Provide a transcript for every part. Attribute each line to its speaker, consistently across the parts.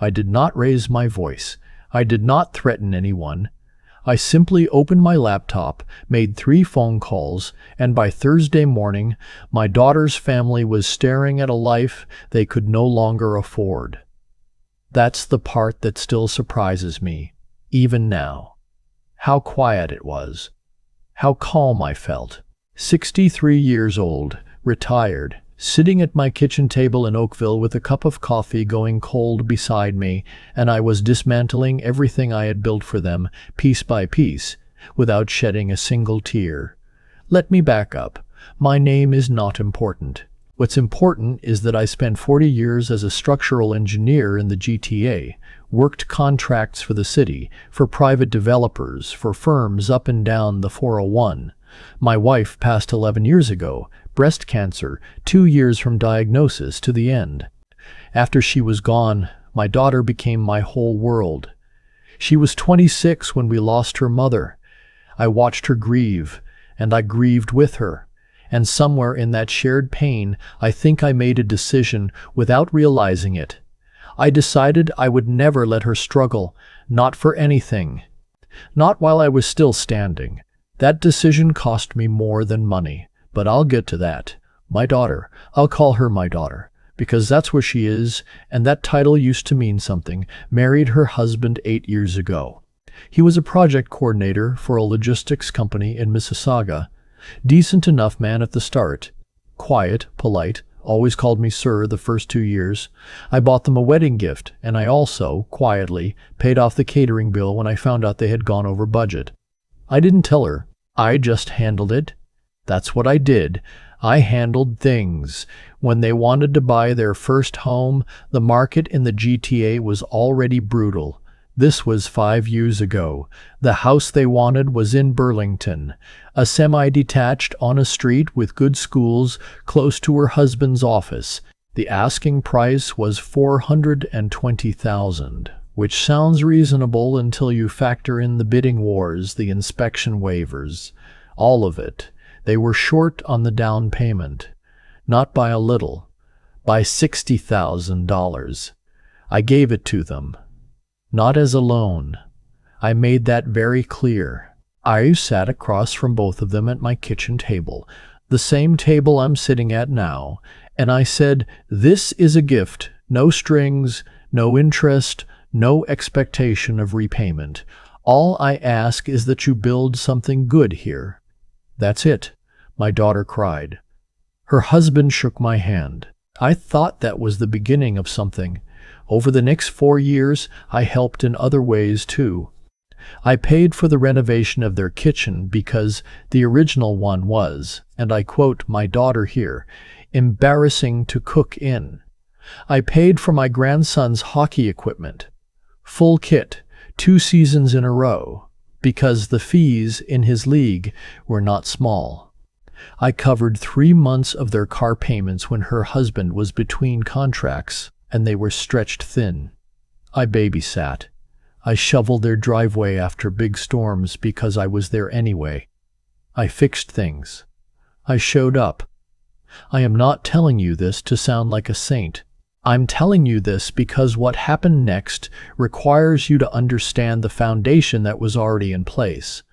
Speaker 1: I did not raise my voice. I did not threaten anyone. I simply opened my laptop, made 3 phone calls, and by Thursday morning, my daughter's family was staring at a life they could no longer afford. That's the part that still surprises me, even now. How quiet it was. How calm I felt. 63 years old, retired, sitting at my kitchen table in Oakville with a cup of coffee going cold beside me, and I was dismantling everything I had built for them, piece by piece, without shedding a single tear. Let me back up. My name is not important. What's important is that I spent 40 years as a structural engineer in the GTA, worked contracts for the city, for private developers, for firms up and down the 401. My wife passed 11 years ago, breast cancer, 2 years from diagnosis to the end. After she was gone, my daughter became my whole world. She was 26 when we lost her mother. I watched her grieve, and I grieved with her. And somewhere in that shared pain, I think I made a decision without realizing it. I decided I would never let her struggle, not for anything. Not while I was still standing. That decision cost me more than money, but I'll get to that. My daughter, I'll call her my daughter, because that's where she is, and that title used to mean something, married her husband 8 years ago. He was a project coordinator for a logistics company in Mississauga. Decent enough man at the start. Quiet, polite, always called me sir the first 2 years. I bought them a wedding gift, and I also, quietly, paid off the catering bill when I found out they had gone over budget. I didn't tell her. I just handled it. That's what I did. I handled things. When they wanted to buy their first home, the market in the GTA was already brutal. This was 5 years ago. The house they wanted was in Burlington, a semi-detached on a street with good schools close to her husband's office. The asking price was $420,000, which sounds reasonable until you factor in the bidding wars, the inspection waivers, all of it. They were short on the down payment, not by a little, by $60,000. I gave it to them. Not as a loan. I made that very clear. I sat across from both of them at my kitchen table, the same table I'm sitting at now, and I said, "This is a gift, no strings, no interest, no expectation of repayment. All I ask is that you build something good here." That's it, my daughter cried. Her husband shook my hand. I thought that was the beginning of something. Over the next 4 years, I helped in other ways too. I paid for the renovation of their kitchen because the original one was, and I quote my daughter here, embarrassing to cook in. I paid for my grandson's hockey equipment. Full kit, 2 seasons in a row, because the fees in his league were not small. I covered 3 months of their car payments when her husband was between contracts, and they were stretched thin. I babysat. I shoveled their driveway after big storms because I was there anyway. I fixed things. I showed up. I am not telling you this to sound like a saint. I'm telling you this because what happened next requires you to understand the foundation that was already in place.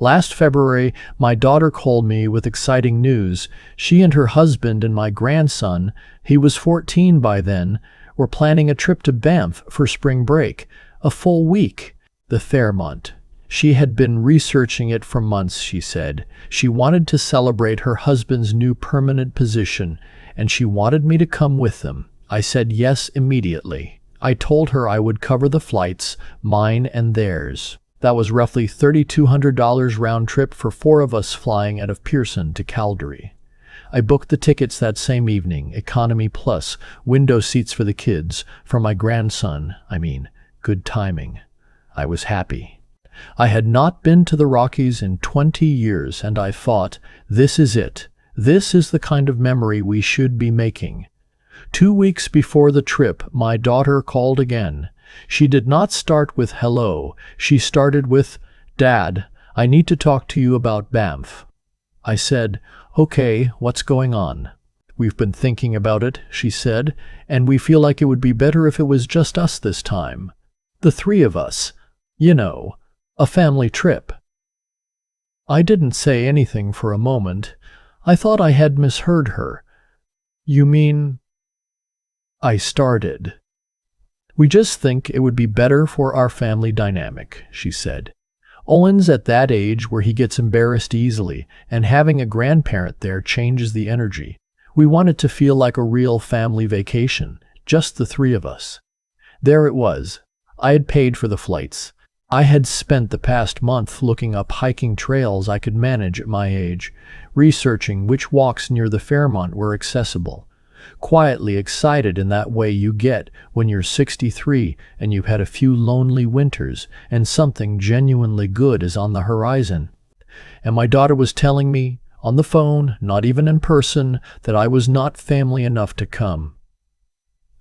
Speaker 1: Last February, my daughter called me with exciting news. She and her husband and my grandson, he was 14 by then, were planning a trip to Banff for spring break, a full week. The Fairmont. She had been researching it for months, she said. She wanted to celebrate her husband's new permanent position, and she wanted me to come with them. I said yes immediately. I told her I would cover the flights, mine and theirs. That was roughly $3,200 round trip for 4 of us flying out of Pearson to Calgary. I booked the tickets that same evening, economy plus, window seats for the kids, for my grandson, good timing. I was happy. I had not been to the Rockies in 20 years, and I thought, this is it. This is the kind of memory we should be making. 2 weeks before the trip, my daughter called again. She did not start with hello. She started with, "Dad, I need to talk to you about Banff." I said, "Okay, what's going on?" "We've been thinking about it," she said, "and we feel like it would be better if it was just us this time. The three of us. You know, a family trip." I didn't say anything for a moment. I thought I had misheard her. "You mean—" I started. "We just think it would be better for our family dynamic," she said. "Owen's at that age where he gets embarrassed easily, and having a grandparent there changes the energy. We want it to feel like a real family vacation, just the three of us." There it was. I had paid for the flights. I had spent the past month looking up hiking trails I could manage at my age, researching which walks near the Fairmont were accessible. Quietly excited in that way you get when you're 63 and you've had a few lonely winters and something genuinely good is on the horizon. And my daughter was telling me, on the phone, not even in person, that I was not family enough to come.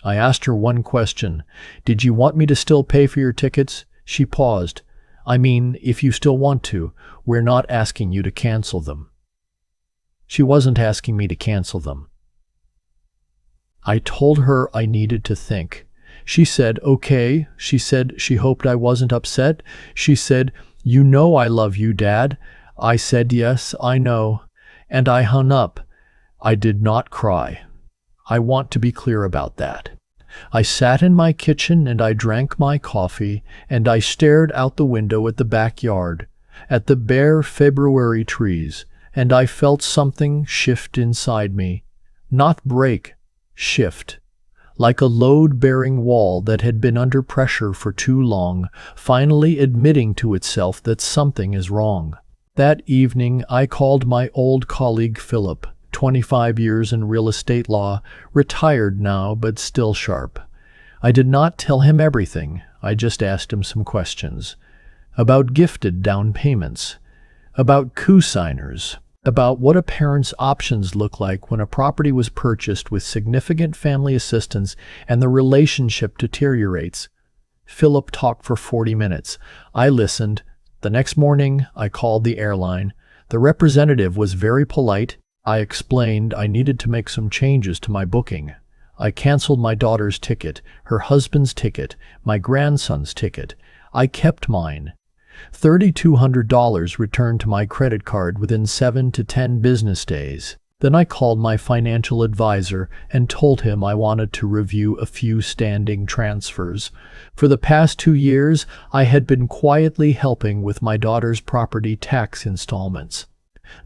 Speaker 1: I asked her one question. "Did you want me to still pay for your tickets?" She paused. "I mean, if you still want to, we're not asking you to cancel them." She wasn't asking me to cancel them. I told her I needed to think. She said, "Okay." She said she hoped I wasn't upset. She said, "You know I love you, Dad." I said, "Yes, I know." And I hung up. I did not cry. I want to be clear about that. I sat in my kitchen and I drank my coffee and I stared out the window at the backyard, at the bare February trees, and I felt something shift inside me. Not break, shift. Like a load-bearing wall that had been under pressure for too long, finally admitting to itself that something is wrong. That evening I called my old colleague Philip, 25 years in real estate law, retired now but still sharp. I did not tell him everything. I just asked him some questions. About gifted down payments. About co-signers. About what a parent's options look like when a property was purchased with significant family assistance and the relationship deteriorates. Philip talked for 40 minutes. I listened. The next morning, I called the airline. The representative was very polite. I explained I needed to make some changes to my booking. I canceled my daughter's ticket, her husband's ticket, my grandson's ticket. I kept mine. $3,200 returned to my credit card within 7 to 10 business days. Then I called my financial advisor and told him I wanted to review a few standing transfers. For the past 2 years, I had been quietly helping with my daughter's property tax installments.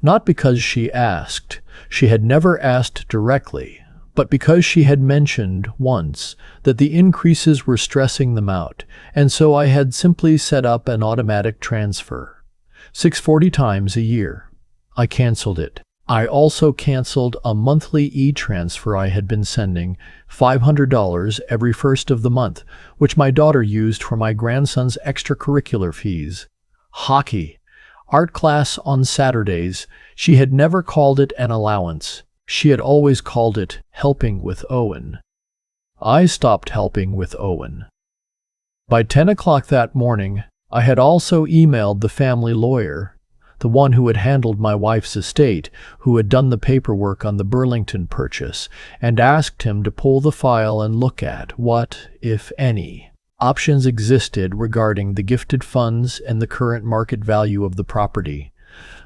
Speaker 1: Not because she asked. She had never asked directly. But because she had mentioned once that the increases were stressing them out, and so I had simply set up an automatic transfer. 640 times a year. I canceled it. I also canceled a monthly e-transfer I had been sending, $500 every first of the month, which my daughter used for my grandson's extracurricular fees. Hockey. Art class on Saturdays. She had never called it an allowance. She had always called it helping with Owen. I stopped helping with Owen. By 10 o'clock that morning, I had also emailed the family lawyer, the one who had handled my wife's estate, who had done the paperwork on the Burlington purchase, and asked him to pull the file and look at what, if any, options existed regarding the gifted funds and the current market value of the property.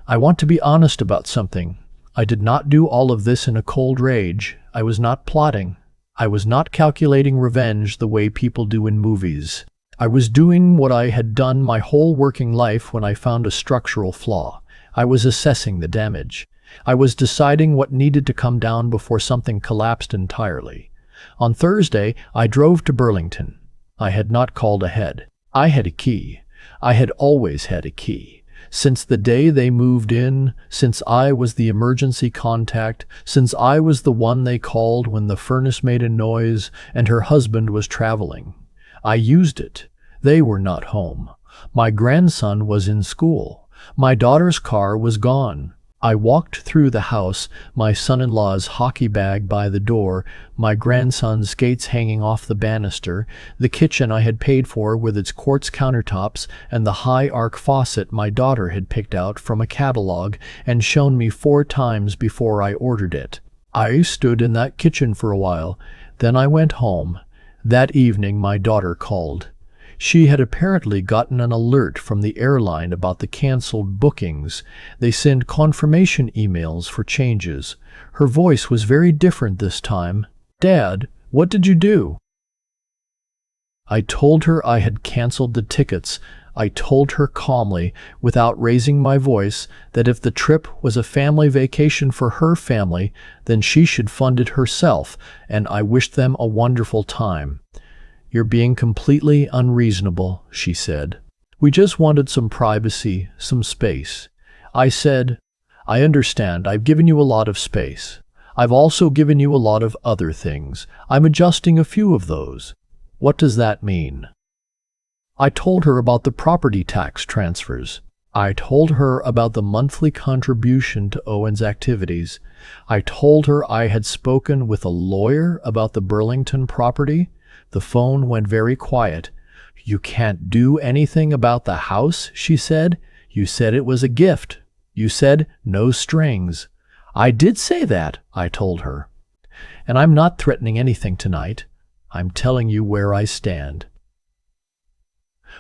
Speaker 1: I want to be honest about something. I did not do all of this in a cold rage. I was not plotting. I was not calculating revenge the way people do in movies. I was doing what I had done my whole working life when I found a structural flaw. I was assessing the damage. I was deciding what needed to come down before something collapsed entirely. On Thursday, I drove to Burlington. I had not called ahead. I had a key. I had always had a key. Since the day they moved in, since I was the emergency contact, since I was the one they called when the furnace made a noise and her husband was traveling. I used it. They were not home. My grandson was in school. My daughter's car was gone. I walked through the house, my son-in-law's hockey bag by the door, my grandson's skates hanging off the banister, the kitchen I had paid for with its quartz countertops, and the high arc faucet my daughter had picked out from a catalog and shown me 4 times before I ordered it. I stood in that kitchen for a while. Then I went home. That evening my daughter called. She had apparently gotten an alert from the airline about the canceled bookings. They send confirmation emails for changes. Her voice was very different this time. "Dad, what did you do?" I told her I had canceled the tickets. I told her calmly, without raising my voice, that if the trip was a family vacation for her family, then she should fund it herself, and I wished them a wonderful time. "You're being completely unreasonable," she said. "We just wanted some privacy, some space." I said, "I understand. I've given you a lot of space. I've also given you a lot of other things. I'm adjusting a few of those. What does that mean?" I told her about the property tax transfers. I told her about the monthly contribution to Owen's activities. I told her I had spoken with a lawyer about the Burlington property. The phone went very quiet. "You can't do anything about the house," she said. "You said it was a gift. You said no strings." "I did say that," I told her. "And I'm not threatening anything tonight. I'm telling you where I stand."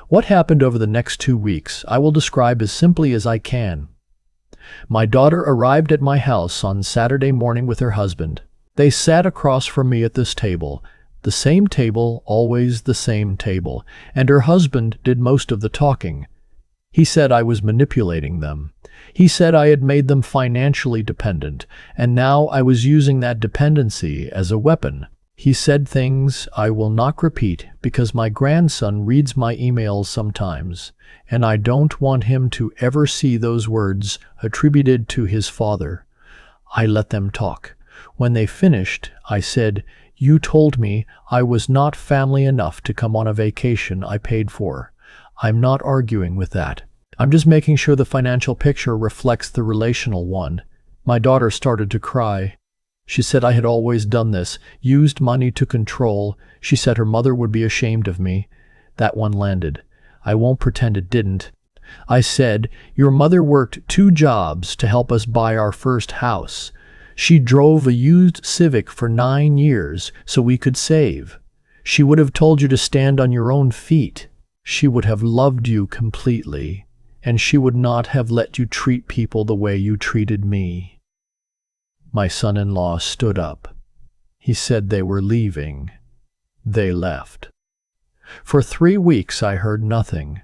Speaker 1: What happened over the next 2 weeks I will describe as simply as I can. My daughter arrived at my house on Saturday morning with her husband. They sat across from me at this table. The same table, always the same table, and her husband did most of the talking. He said I was manipulating them. He said I had made them financially dependent, and now I was using that dependency as a weapon. He said things I will not repeat because my grandson reads my emails sometimes, and I don't want him to ever see those words attributed to his father. I let them talk. When they finished, I said, "You told me I was not family enough to come on a vacation I paid for. I'm not arguing with that. I'm just making sure the financial picture reflects the relational one." My daughter started to cry. She said I had always done this, used money to control. She said her mother would be ashamed of me. That one landed. I won't pretend it didn't. I said, "Your mother worked 2 jobs to help us buy our first house. She drove a used Civic for 9 years so we could save. She would have told you to stand on your own feet. She would have loved you completely, and she would not have let you treat people the way you treated me." My son-in-law stood up. He said they were leaving. They left. For 3 weeks I heard nothing.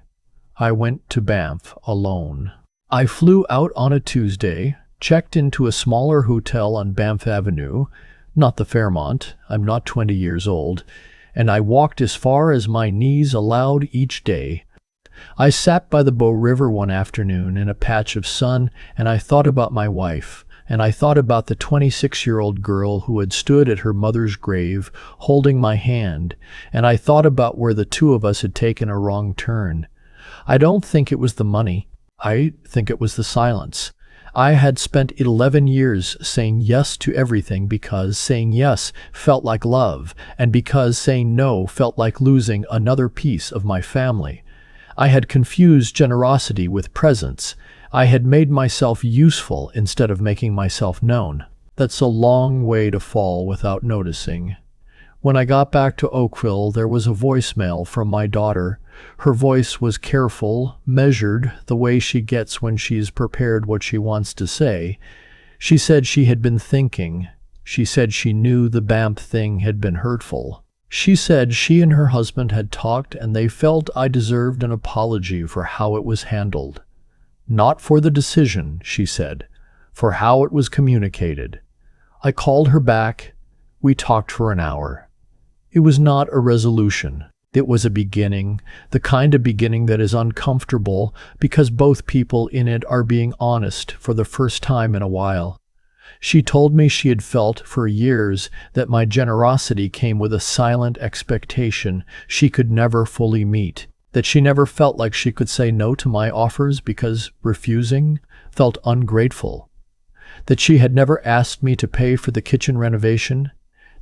Speaker 1: I went to Banff alone. I flew out on a Tuesday, checked into a smaller hotel on Banff Avenue, not the Fairmont, I'm not 20 years old, and I walked as far as my knees allowed each day. I sat by the Bow River one afternoon in a patch of sun, and I thought about my wife, and I thought about the 26-year-old girl who had stood at her mother's grave, holding my hand, and I thought about where the two of us had taken a wrong turn. I don't think it was the money. I think it was the silence. I had spent 11 years saying yes to everything because saying yes felt like love, and because saying no felt like losing another piece of my family. I had confused generosity with presence. I had made myself useful instead of making myself known. That's a long way to fall without noticing. When I got back to Oakville, there was a voicemail from my daughter. Her voice was careful, measured, the way she gets when she's prepared what she wants to say. She said she had been thinking. She said she knew the Banff thing had been hurtful. She said she and her husband had talked and they felt I deserved an apology for how it was handled. Not for the decision, she said, for how it was communicated. I called her back. We talked for an hour. It was not a resolution. It was a beginning, the kind of beginning that is uncomfortable because both people in it are being honest for the first time in a while. She told me she had felt for years that my generosity came with a silent expectation she could never fully meet, that she never felt like she could say no to my offers because refusing felt ungrateful, that she had never asked me to pay for the kitchen renovation,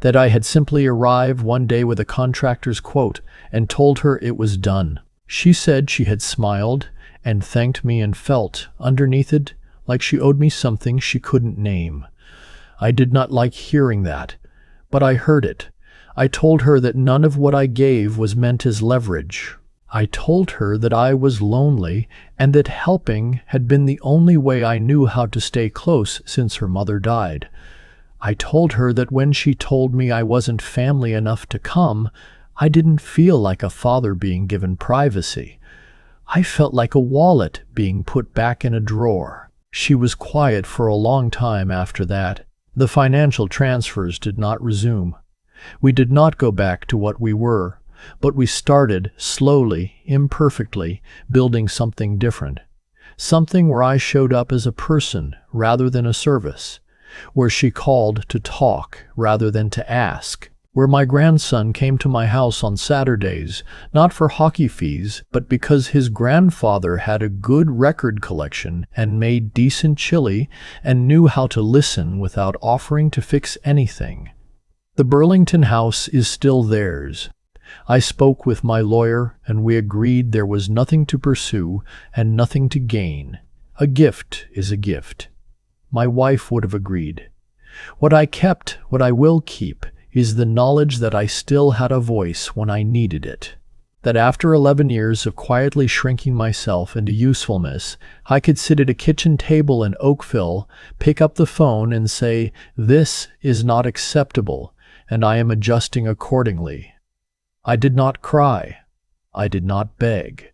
Speaker 1: that I had simply arrived one day with a contractor's quote and told her it was done. She said she had smiled and thanked me and felt, underneath it, like she owed me something she couldn't name. I did not like hearing that, but I heard it. I told her that none of what I gave was meant as leverage. I told her that I was lonely and that helping had been the only way I knew how to stay close since her mother died. I told her that when she told me I wasn't family enough to come, I didn't feel like a father being given privacy. I felt like a wallet being put back in a drawer. She was quiet for a long time after that. The financial transfers did not resume. We did not go back to what we were, but we started, slowly, imperfectly, building something different. Something where I showed up as a person rather than a service, where she called to talk rather than to ask, where my grandson came to my house on Saturdays, not for hockey fees, but because his grandfather had a good record collection and made decent chili and knew how to listen without offering to fix anything. The Burlington house is still theirs. I spoke with my lawyer and we agreed there was nothing to pursue and nothing to gain. A gift is a gift. My wife would have agreed. What I kept, what I will keep, is the knowledge that I still had a voice when I needed it. That after 11 years of quietly shrinking myself into usefulness, I could sit at a kitchen table in Oakville, pick up the phone and say, "This is not acceptable, and I am adjusting accordingly." I did not cry. I did not beg.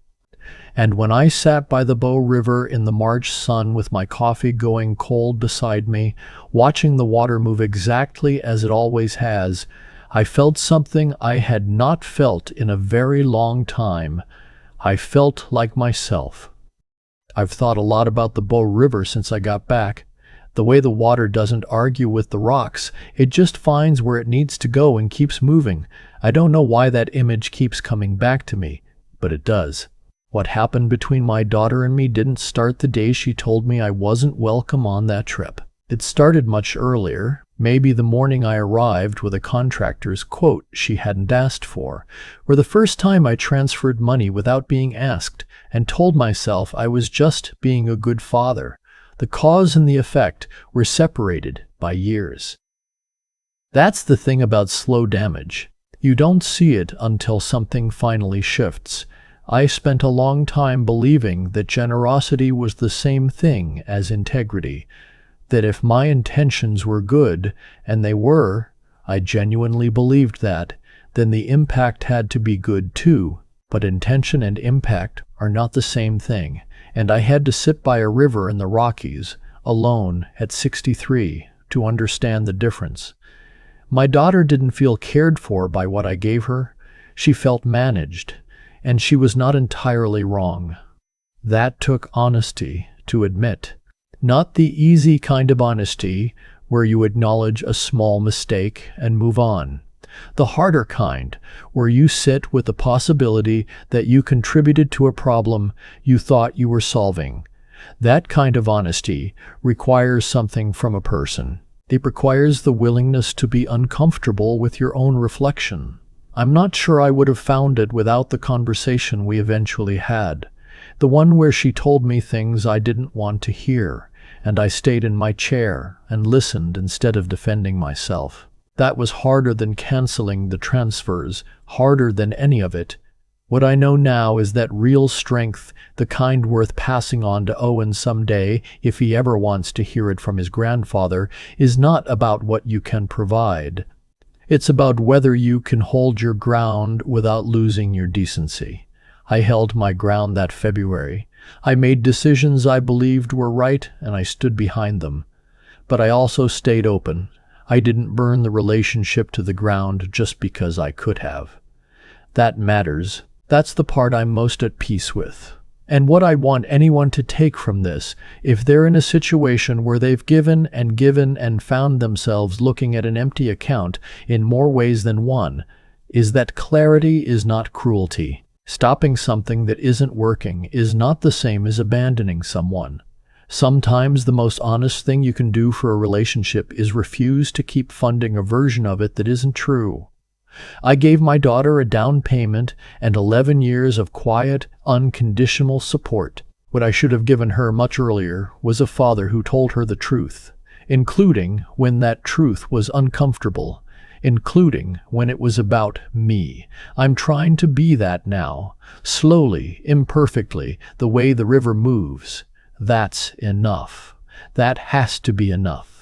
Speaker 1: And when I sat by the Bow River in the March sun with my coffee going cold beside me, watching the water move exactly as it always has, I felt something I had not felt in a very long time. I felt like myself. I've thought a lot about the Bow River since I got back. The way the water doesn't argue with the rocks, it just finds where it needs to go and keeps moving. I don't know why that image keeps coming back to me, but it does. What happened between my daughter and me didn't start the day she told me I wasn't welcome on that trip. It started much earlier, maybe the morning I arrived with a contractor's quote she hadn't asked for, or the first time I transferred money without being asked and told myself I was just being a good father. The cause and the effect were separated by years. That's the thing about slow damage. You don't see it until something finally shifts. I spent a long time believing that generosity was the same thing as integrity, that if my intentions were good, and they were, I genuinely believed that, then the impact had to be good too. But intention and impact are not the same thing, and I had to sit by a river in the Rockies, alone, at 63, to understand the difference. My daughter didn't feel cared for by what I gave her. She felt managed. And she was not entirely wrong. That took honesty to admit. Not the easy kind of honesty where you acknowledge a small mistake and move on. The harder kind, where you sit with the possibility that you contributed to a problem you thought you were solving. That kind of honesty requires something from a person. It requires the willingness to be uncomfortable with your own reflection. I'm not sure I would have found it without the conversation we eventually had, the one where she told me things I didn't want to hear, and I stayed in my chair and listened instead of defending myself. That was harder than canceling the transfers, harder than any of it. What I know now is that real strength, the kind worth passing on to Owen someday if he ever wants to hear it from his grandfather, is not about what you can provide. It's about whether you can hold your ground without losing your decency. I held my ground that February. I made decisions I believed were right, and I stood behind them. But I also stayed open. I didn't burn the relationship to the ground just because I could have. That matters. That's the part I'm most at peace with. And what I want anyone to take from this, if they're in a situation where they've given and found themselves looking at an empty account in more ways than one, is that clarity is not cruelty. Stopping something that isn't working is not the same as abandoning someone. Sometimes the most honest thing you can do for a relationship is refuse to keep funding a version of it that isn't true. I gave my daughter a down payment and 11 years of quiet, unconditional support. What I should have given her much earlier was a father who told her the truth including when that truth was uncomfortable, including when it was about me. I'm trying to be that now, slowly, imperfectly, the way the river moves. That's enough. That has to be enough.